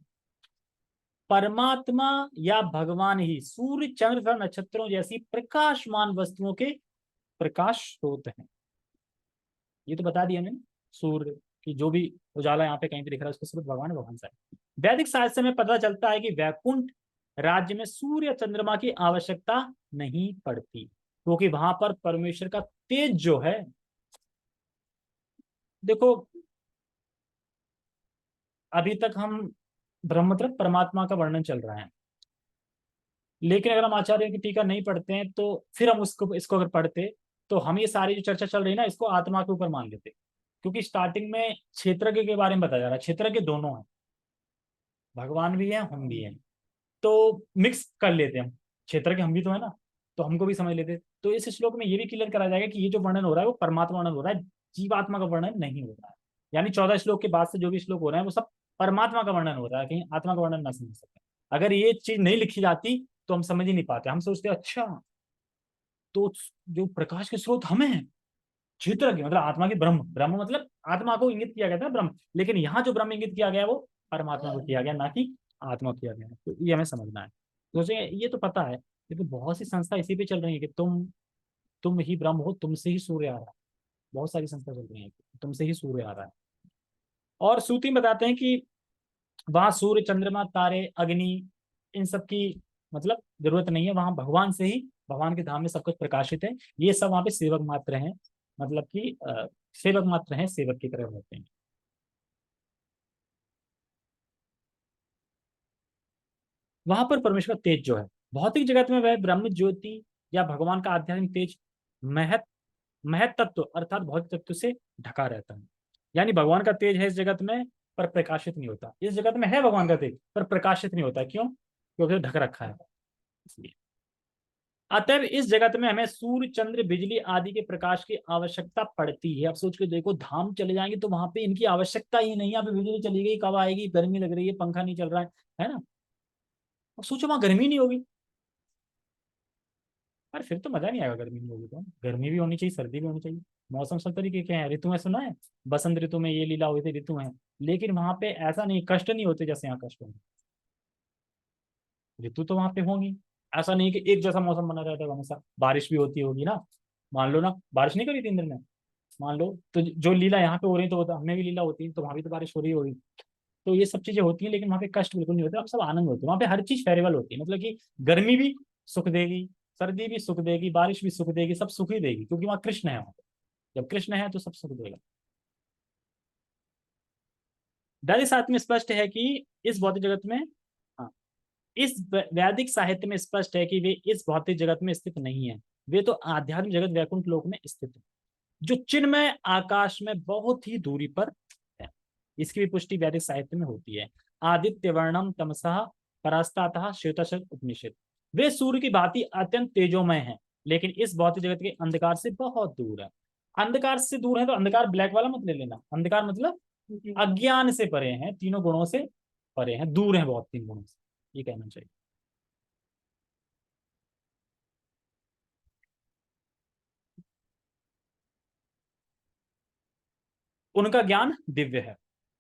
Speaker 1: परमात्मा या भगवान ही सूर्य चंद्र तथा नक्षत्रों जैसी प्रकाशमान वस्तुओं के प्रकाश स्रोत हैं। ये तो बता दिया मैंने, सूर्य की जो भी उजाला यहाँ पे कहीं पे दिख रहा है उसका स्रोत भगवान है, भगवान साहब। वैदिक साहित्य में पता चलता है कि वैकुंठ राज्य में सूर्य चंद्रमा की आवश्यकता नहीं पड़ती, क्योंकि वहां पर परमेश्वर का तेज जो है, देखो अभी तक हम ब्रह्म मतलब परमात्मा का वर्णन चल रहा है, लेकिन अगर हम आचार्य की टीका नहीं पढ़ते हैं तो फिर हम उसको इसको अगर पढ़ते तो हम ये सारी जो चर्चा चल रही है ना इसको आत्मा के ऊपर मान लेते, क्योंकि स्टार्टिंग में क्षेत्रज्ञ के बारे में बताया जा रहा है। क्षेत्रज्ञ दोनों है, भगवान भी है हम भी हैं, तो मिक्स कर लेते हम, क्षेत्रज्ञ हम भी तो है ना, तो हमको भी समझ लेते। तो इस श्लोक में ये भी क्लियर करा जाएगा कि ये जो वर्णन हो रहा है वो परमात्मा वर्णन हो रहा है, जीवात्मा का वर्णन नहीं हो रहा है। यानी 14 श्लोक के बाद से जो भी श्लोक हो रहे हैं वो सब परमात्मा का वर्णन हो रहा है, कहीं आत्मा का वर्णन ना समझ सकते। अगर ये चीज नहीं लिखी जाती तो हम समझ ही नहीं पाते, हम सोचते अच्छा तो जो प्रकाश के स्रोत हमें है, क्षेत्र के मतलब आत्मा की, ब्रह्म, ब्रह्म मतलब आत्मा को इंगित किया गया था ब्रह्म, लेकिन यहाँ जो ब्रह्म इंगित किया गया वो परमात्मा को किया गया, ना कि आत्मा को किया गया। तो ये हमें समझना है। सोचे ये तो पता है, लेकिन बहुत सी संस्था इसी पे चल रही है कि तुम ही ब्रह्म हो, तुमसे ही सूर्य आ रहा है। बहुत सारी संस्था चल रही है तुमसे ही सूर्य आ रहा है। और सूती बताते हैं कि वहां सूर्य चंद्रमा तारे अग्नि इन सब की मतलब जरूरत नहीं है, वहां भगवान से ही, भगवान के धाम में सब कुछ प्रकाशित है। ये सब वहां पे सेवक मात्र हैं, मतलब कि सेवक मात्र हैं, सेवक की तरह होते हैं। वहां पर परमेश्वर तेज जो है, भौतिक जगत में वह ब्रह्म ज्योति या भगवान का आध्यात्मिक तेज महत महत तत्व अर्थात भौतिक तत्व से ढका रहता है। यानी भगवान का तेज है इस जगत में पर प्रकाशित नहीं होता, इस जगत में है भगवान का तेज पर प्रकाशित नहीं होता। क्यों? क्योंकि ढक रखा है, इसलिए। अतएव इस जगत में हमें सूर्य चंद्र बिजली आदि के प्रकाश की आवश्यकता पड़ती है। अब सोच के देखो, धाम चले जाएंगे तो वहां पे इनकी आवश्यकता ही नहीं है। यहाँ पे बिजली चली गई, कब आएगी, गर्मी लग रही है, पंखा नहीं चल रहा है ना? अब सोचो वहां गर्मी नहीं होगी, पर फिर तो मजा नहीं आएगा। गर्मी नहीं होगी तो गर्मी भी होनी चाहिए, सर्दी भी होनी चाहिए। मौसम सब तरीके के हैं, ऋतु में सुना है, बसंत ऋतु में ये लीला हुई थी, ऋतु है। लेकिन वहां पे ऐसा नहीं, कष्ट नहीं होते जैसे यहाँ कष्ट होंगे। ऋतु तो वहां पे होंगी, ऐसा नहीं कि एक जैसा मौसम बना रहता है हमेशा। बारिश भी होती होगी ना, मान लो ना बारिश नहीं करी 3 दिन में, मान लो, तो जो लीला यहाँ पे हो रही है तो वो तो हमें भी लीला होती है, तो वहां भी तो बारिश हो रही होगी। तो ये सब चीजें होती हैं, लेकिन वहाँ पे कष्ट बिल्कुल नहीं होता, वहाँ सब आनंद होते हैं। वहाँ पे हर चीज फेरेबल होती है, मतलब कि गर्मी भी सुख देगी, सर्दी भी सुख देगी, बारिश भी सुख देगी, सब सुख ही देगी, क्योंकि वहाँ कृष्ण है। वहाँ पे जब कृष्ण है तो सब सुख देगा। वैदिक साहित्य में स्पष्ट है कि इस भौतिक जगत में, हाँ, इस वैदिक साहित्य में स्पष्ट है कि वे इस भौतिक जगत में स्थित नहीं है, वे तो आध्यात्मिक जगत वैकुंठ लोक में स्थित है, जो चिन्मय आकाश में बहुत ही दूरी पर है। इसकी भी पुष्टि वैदिक साहित्य में होती है। आदित्य वर्णम तमसः परास्तातः श्वेतशक उपनिषद, वे सूर्य की भांति अत्यंत तेजोमय हैं, लेकिन इस भौतिक जगत के अंधकार से बहुत दूर है। अंधकार से दूर है तो अंधकार ब्लैक वाला मत ले लेना, अंधकार मतलब अज्ञान से परे हैं, तीनों गुणों से परे हैं, दूर हैं बहुत 3 गुणों से, ये कहना चाहिए। उनका ज्ञान दिव्य है,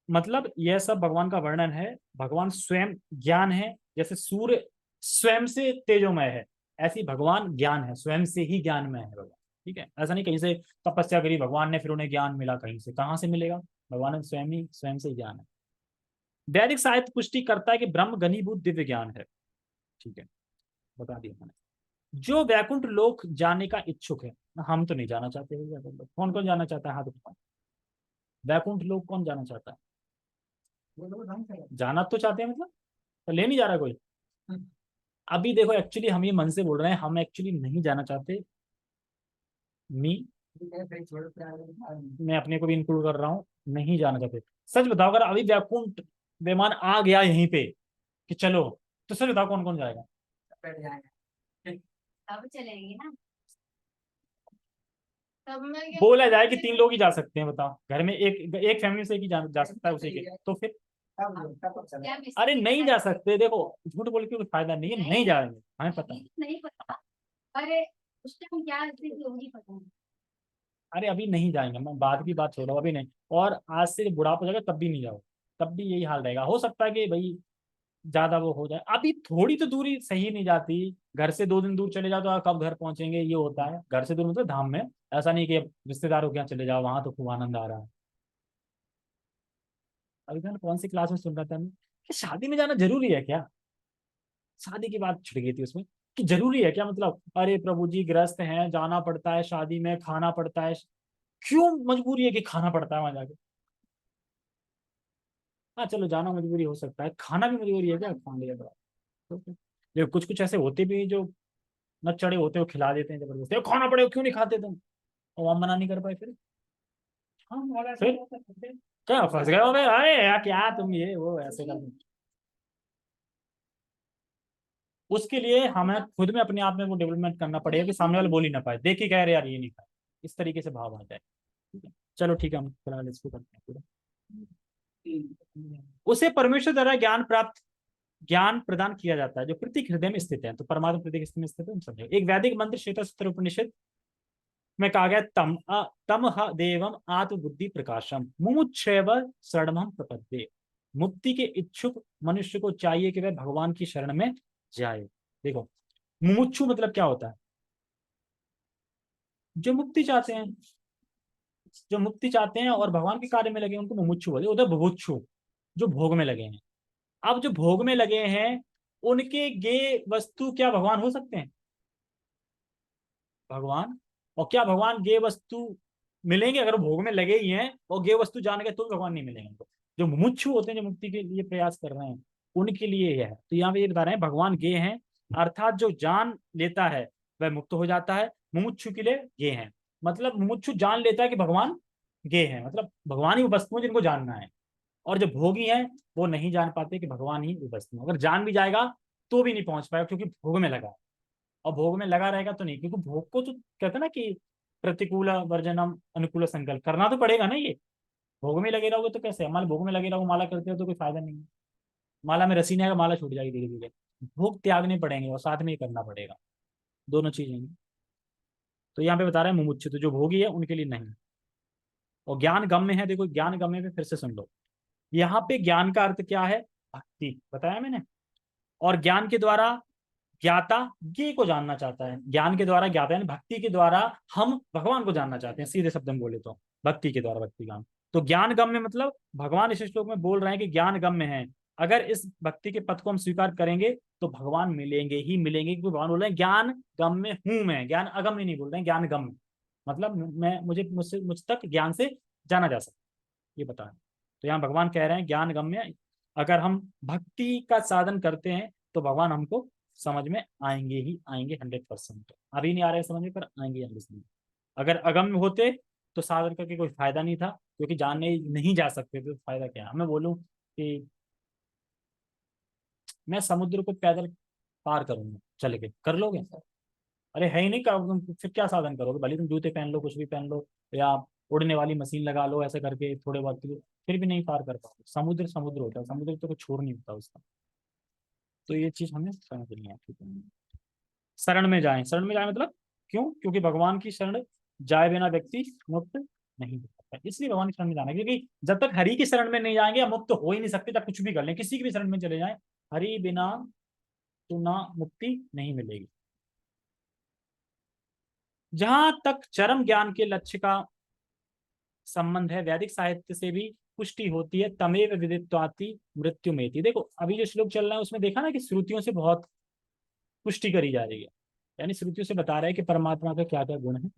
Speaker 1: मतलब यह सब भगवान का वर्णन है। भगवान स्वयं ज्ञान है, जैसे सूर्य स्वयं से तेजोमय है, ऐसी भगवान ज्ञान है, स्वयं से ही ज्ञानमय है भगवान। ठीक है, ऐसा नहीं कहीं से तपस्या करी भगवान ने फिर उन्हें ज्ञान मिला, कहीं से, कहाँ से मिलेगा? भगवान ने स्वयं से ही ज्ञान है। वैदिक साहित्य पुष्टि करता है कि ब्रह्म घनीभूत दिव्य ज्ञान है। ठीक है, बता दिया मैंने। जो वैकुंठ लोक जाने का इच्छुक है, हम तो नहीं जाना चाहते हैं वैकुंठ लोक। कौन कौन जाना चाहता है हाथ उठाओ। वैकुंठ लोक कौन जाना चाहता है?
Speaker 3: वो लोग ढंग से
Speaker 1: जाना तो चाहते हैं, मतलब तो ले नहीं जा रहा कोई। अभी देखो एक्चुअली हम ये मन से बोल रहे हैं, हम एक्चुअली नहीं जाना चाहते। मी
Speaker 3: छोड़ के आ गए।
Speaker 1: मैं अपने को भी इंक्लूड कर रहा हूँ, नहीं जाना चाहते। सच बताओ, अगर अभी वैकुंठ विमान आ गया यहीं पे कि चलो, तो सच बताओ कौन कौन जाएगा?
Speaker 3: बैठ जाएंगे।
Speaker 2: अब चलेंगे ना। तब मैं क्या
Speaker 1: बोला जाए कि 3 लोग ही जा सकते हैं, बताओ, घर में एक फैमिली से एक ही जा सकता है उसी के, तो फिर
Speaker 2: क्या
Speaker 1: अरे नहीं जा सकते, देखो झूठ बोल के कोई फायदा नहीं है, नहीं जाएंगे, हमें पता है।
Speaker 2: नहीं पता। अरे उस टाइम क्या स्थिति होगी पता नहीं।
Speaker 1: अरे अभी नहीं जाएंगे, मैं बाद की बात छोड़ रहा हूँ, अभी नहीं। और आज से जब बुढ़ापा हो जाएगा तब भी नहीं जाओ, तब भी यही हाल रहेगा। हो सकता है कि भाई ज्यादा वो हो जाए, अभी थोड़ी तो दूरी सही नहीं जाती, घर से 2 दिन दूर चले जाओ तो कब घर पहुंचेंगे, ये होता है। घर से दूर मतलब धाम में, ऐसा नहीं कि अब रिश्तेदारों के यहाँ चले जाओ, वहां तो खूब आनंद आ रहा है। अभी मैंने कौन सी क्लास में सुन रहा था मैं, कि शादी में जाना जरूरी है क्या, शादी की बात छिड़ गई थी उसमें, कि जरूरी है क्या, मतलब अरे प्रभु जी ग्रस्त हैं, जाना पड़ता है शादी में, खाना पड़ता है। क्यों मजबूरी है कि खाना पड़ता है वहां जाके। हाँ चलो जाना मजबूरी हो सकता है, खाना भी मजबूरी है क्या, खा लिया तो जो कुछ कुछ ऐसे होते भी हैं जो न चढ़े होते हो, खिला देते हैं जबरदस्ती, "ओ, खाना पड़ेगा, क्यों नहीं खाते तुम", और हम मना नहीं कर पाए फिर। हाँ फिर क्या फंस गए हो बे? अरे यार क्या तुम ये वो ऐसे कर, उसके लिए हमें खुद में अपने आप में वो डेवलपमेंट करना पड़ेगा कि सामने वाले बोल ही ना पाए, देख के कह रहे यार ये नहीं खाए, इस तरीके से भाव आ जाए। ठीक है, चलो ठीक है, हम फिलहाल इसको करते हैं पूरा। उसे परमेश्वर द्वारा ज्ञान प्रदान किया जाता है जो प्रत्येक हृदय में स्थित है, तो परमात्मा प्रत्येक हृदय में स्थित है, हम समझे। एक वैदिक मंत्र श्वेतसूत्र उपनिषद में कहा गया, तम देवम आत्मबुद्धि प्रकाशम मुमुक्षैव शरणम प्रपद्ये। मुक्ति के इच्छुक मनुष्य को चाहिए कि वह भगवान की शरण में जाए। देखो मुमुक्षु मतलब क्या होता है, जो मुक्ति चाहते हैं, जो मुक्ति चाहते हैं और भगवान के कार्य में लगे उनको मुमुक्षु बोलते हैं। उधर बुभुक्षु जो भोग में लगे हैं। अब जो भोग में लगे हैं उनके गे वस्तु क्या भगवान हो सकते हैं, भगवान, और क्या भगवान गे वस्तु मिलेंगे, अगर भोग में लगे ही हैं और गे वस्तु जान गए तो भी भगवान नहीं मिलेंगे उनको। जो मुमुक्षु होते हैं, जो मुक्ति के लिए प्रयास कर रहे हैं, उनके लिए यह है। तो यहाँ पे ये बता रहे हैं भगवान गे हैं, अर्थात जो जान लेता है वह मुक्त हो जाता है, मुमुक्षु के लिए गे हैं। मतलब मुमुक्षु जान लेता है कि भगवान गे हैं, मतलब भगवान ही वो वस्तु है जिनको जानना है। और जो भोगी है वो नहीं जान पाते कि भगवान ही वो वस्तु है, अगर जान भी जाएगा तो भी नहीं पहुंच पाएगा क्योंकि भोग में लगा है। और भोग में लगा रहेगा तो नहीं, क्योंकि भोग को तो कहते हैं ना कि प्रतिकूल वर्जनम अनुकूल संकल्प करना तो पड़ेगा ना। ये भोग में लगे रहोगे तो कैसे, माला भोग में लगे रहोगे, माला करते हो तो कोई फायदा नहीं है, माला में रसी नहीं आएगा, माला छूट जाएगी धीरे धीरे। भोग त्यागने पड़ेंगे और साथ में ये करना पड़ेगा, दोनों चीजें। तो यहाँ पे बता रहे हैं मुमुक्षु तो जो भोगी है उनके लिए नहीं। और ज्ञान गम्य है, देखो ज्ञान गम्य में फिर से सुन लो, यहाँ पे ज्ञान का अर्थ क्या है, भक्ति बताया मैंने। और ज्ञान के द्वारा ज्ञाता ज्ञ को जानना चाहता है, ज्ञान के द्वारा ज्ञाता यानी भक्ति के द्वारा हम भगवान को जानना चाहते हैं, सीधे शब्द में बोले तो भक्ति के द्वारा भक्ति ज्ञान। तो ज्ञान गम्य मतलब भगवान इस श्लोक में बोल रहे हैं कि ज्ञान गम्य है, अगर इस भक्ति के पथ को हम स्वीकार करेंगे तो भगवान मिलेंगे ही मिलेंगे, क्योंकि भगवान बोल रहे हैं ज्ञान गम्य हूं मैं, ज्ञान अगम्य नहीं बोल रहे हैं, ज्ञान गम्य मतलब मैं मुझे मुझसे मुझ तक ज्ञान से जाना जा सकता है, ये बता रहे हैं। तो यहाँ भगवान कह रहे हैं ज्ञान गम्य, अगर हम भक्ति का साधन करते हैं तो भगवान हमको समझ में आएंगे ही आएंगे 100%। अभी नहीं आ रहे समझ में, पर आएंगे 100%। अगर अगम्य होते तो साधन करके कोई फायदा नहीं था, क्योंकि जानने नहीं जा सकते थे तो फायदा क्या। मैं बोलूं कि मैं समुद्र को पैदल पार करूंगा, चले के कर लोगे, अरे है ही नहीं का, तुम फिर क्या साधन करोगे, भले तुम जूते पहन लो, कुछ भी पहन लो, या उड़ने वाली मशीन लगा लो, ऐसे करके थोड़े बहुत के लिए, फिर भी नहीं पार कर पाओगे। समुद्र समुद्र होता है, समुद्र तो कुछ छोड़ नहीं होता उसका। तो ये चीज हमें समझनी है, ठीक है। शरण में जाएं, शरण में जाए मतलब क्यों, क्योंकि भगवान की शरण जाए बिना व्यक्ति मुक्त नहीं हो सकता, इसलिए भगवान की शरण में जाना है। क्योंकि जब तक हरि की शरण में नहीं जाएंगे हम मुक्त हो ही नहीं सकते, तब कुछ भी कर लें, किसी की भी शरण में चले जाएं, हरि बिना तो ना मुक्ति नहीं मिलेगी। जहां तक चरम ज्ञान के लक्ष्य का संबंध है, वैदिक साहित्य से भी पुष्टि होती है, तमेव विदित्वाति मृत्यु में थी। देखो अभी जो श्लोक चल रहा है उसमें देखा ना कि श्रुतियों से बहुत पुष्टि करी जा रही है, यानी श्रुतियों से बता रहा है कि परमात्मा का क्या क्या गुण है।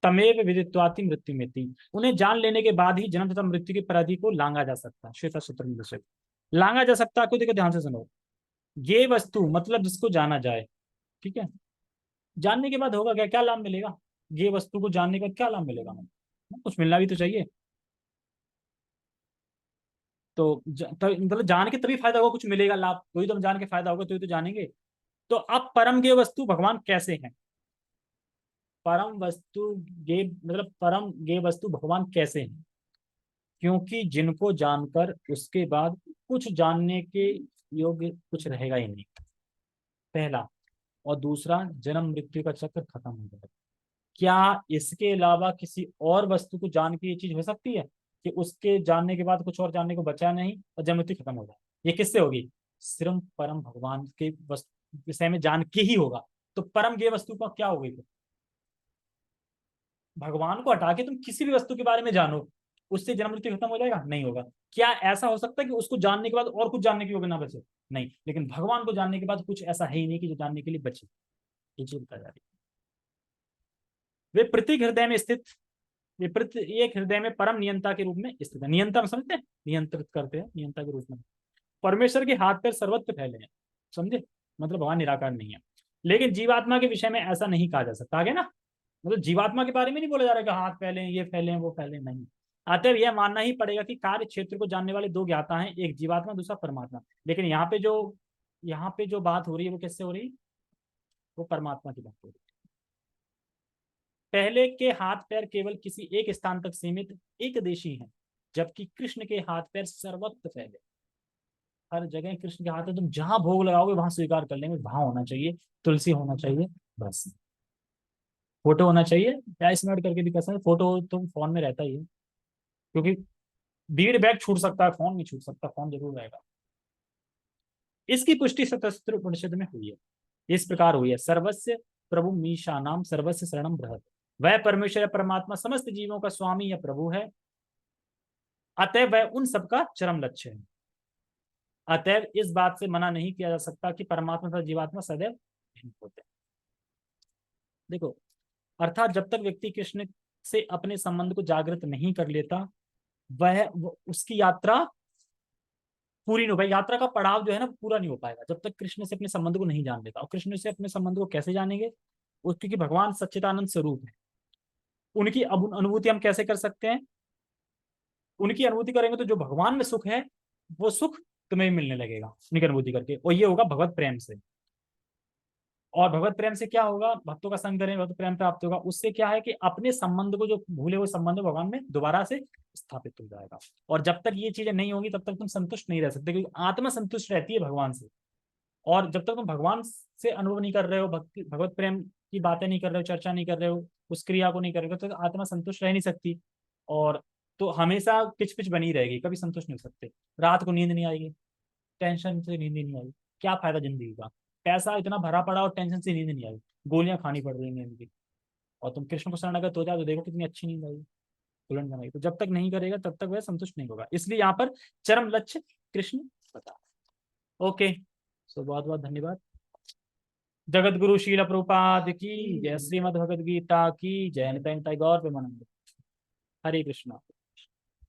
Speaker 1: तमेव विदित्वाति मृत्यु में थी, उन्हें जान लेने के बाद ही जन्म तथा मृत्यु की पराधि को लांगा जा सकता है। श्वेता सूत्र में दर्शित लांगा जा सकता है, को देखो ध्यान से सुनो, ये वस्तु मतलब जिसको जाना जाए, ठीक है। जानने के बाद होगा क्या, क्या लाभ मिलेगा, ये वस्तु को जानने का क्या लाभ मिलेगा हमें, कुछ मिलना भी तो चाहिए। तो मतलब जान के तभी फायदा होगा, कुछ मिलेगा लाभ, वही तो हम जान के फायदा होगा तो ही तो जानेंगे। तो अब परम ज्ञेय वस्तु भगवान कैसे हैं, परम वस्तु गे मतलब परम गे वस्तु भगवान कैसे हैं, क्योंकि जिनको जानकर उसके बाद कुछ जानने के योग्य कुछ रहेगा ही नहीं, पहला। और दूसरा, जन्म मृत्यु का चक्र खत्म हो जाएगा। क्या इसके अलावा किसी और वस्तु को जान के ये चीज हो सकती है कि उसके जानने के बाद कुछ और जानने को बचा नहीं और जन्म मृत्यु खत्म हो जाए? ये किससे होगी? सिर्फ परम भगवान के वस्तु विषय में जान के ही होगा। तो परम गे वस्तु का क्या होगी? भगवान को हटा के तुम किसी भी वस्तु के बारे में जानो, उससे जन्म मृत्यु खत्म हो जाएगा? नहीं होगा। क्या ऐसा हो सकता है कि उसको जानने के बाद और कुछ जानने के योग्य ना बचे? नहीं। लेकिन भगवान को जानने के बाद कुछ ऐसा है ही नहीं कि जो जानने के लिए बचे। ये चीज बता जा रही है। वे प्रत्येक हृदय में स्थित, ये प्रत्येक हृदय में परम नियंता के रूप में स्थित है। नियंता हम समझते हैं, नियंत्रित करते हैं, नियंता के रूप में। परमेश्वर के हाथ पैर सर्वत्र फैले हैं, समझे? मतलब भगवान निराकार नहीं है। लेकिन जीवात्मा के विषय में ऐसा नहीं कहा जा सकता। आगे ना, मतलब जीवात्मा के बारे में नहीं बोला जा रहा है कि हाथ फैले हैं, ये फैले हैं, वो फैले नहीं। अतएव यह मानना ही पड़ेगा कि कार्य क्षेत्र को जानने वाले दो ज्ञाता हैं, एक जीवात्मा, दूसरा परमात्मा। लेकिन यहाँ पे जो बात हो रही है वो किससे हो रही है? वो परमात्मा की बात हो रही है। पहले के हाथ पैर केवल किसी एक स्थान तक सीमित एक देशी हैं, जबकि कृष्ण के हाथ पैर सर्वत्र फैले। हर जगह कृष्ण के हाथ है, तुम जहां भोग लगाओगे वहां स्वीकार कर लेंगे। वहां होना चाहिए, तुलसी होना चाहिए, बस। फोटो होना चाहिए, या स्नैप करके भी कर सकते हैं। फोटो तो फोन में रहता ही है, क्योंकि बीड़ बैग छूट सकता है, फोन नहीं छूट सकता, फोन जरूर रहेगा। इसकी पुष्टि सतस्त्र उपनिषद में हुई है। इस प्रकार हुई है, सर्वस्य प्रभु मीशा नाम सर्वस्य शरणम बृहत्। वह परमेश्वर या परमात्मा समस्त जीवों का स्वामी या प्रभु है, अतएव वह उन सबका चरम लक्ष्य है। अतएव इस बात से मना नहीं किया जा सकता कि परमात्मा तथा जीवात्मा सदैव भिन्न होते हैं। देखो, अर्थात जब तक व्यक्ति कृष्ण से अपने संबंध को जागृत नहीं कर लेता, वह उसकी यात्रा पूरी नहीं हो पाएगी। यात्रा का पड़ाव जो है ना पूरा नहीं हो पाएगा जब तक कृष्ण से अपने संबंध को नहीं जान लेता। और कृष्ण से अपने संबंध को कैसे जानेंगे? क्योंकि भगवान सच्चिदानंद स्वरूप है। उनकी अनुभूति हम कैसे कर सकते हैं? उनकी अनुभूति करेंगे तो जो भगवान में सुख है वो सुख तुम्हें भी मिलने लगेगा उनकी अनुभूति करके, और ये होगा भगवत प्रेम से। और भगवत प्रेम से क्या होगा? भक्तों का संग करें, भगवत प्रेम प्राप्त होगा। उससे क्या है कि अपने संबंध को, जो भूले हुए संबंध भगवान में दोबारा से स्थापित हो जाएगा। और जब तक ये चीजें नहीं होंगी तब तक तुम संतुष्ट नहीं रह सकते, क्योंकि आत्मा संतुष्ट रहती है भगवान से। और जब तक तुम भगवान से अनुभव नहीं कर रहे हो, भक्ति भगवत प्रेम की बातें नहीं कर रहे हो, चर्चा नहीं कर रहे हो, उस क्रिया को नहीं कर रहे हो, तो आत्मा संतुष्ट रह नहीं सकती। और तो हमेशा किच पिच बनी रहेगी, कभी संतुष्ट नहीं हो सकते। रात को नींद नहीं आएगी, टेंशन से नींद नहीं आएगी, क्या फायदा जिंदगी का? पैसा इतना भरा पड़ा और टेंशन से नींद नहीं आई, गोलियां खानी पड़ रही नींद की। और तुम कृष्ण को शरणागत हो जाओ तो देखो कितनी अच्छी नींद आएगी, तुरंत बनाएगी। तो जब तक नहीं करेगा तब तक वह संतुष्ट नहीं होगा। इसलिए यहाँ पर चरम लक्ष्य कृष्ण बता। ओके, सो बहुत बहुत धन्यवाद। जगत गुरु शील प्रभुपाद की जय, श्रीमद् भगवद गीता की जय, निताई गौर प्रेमानंद। हरे कृष्णा।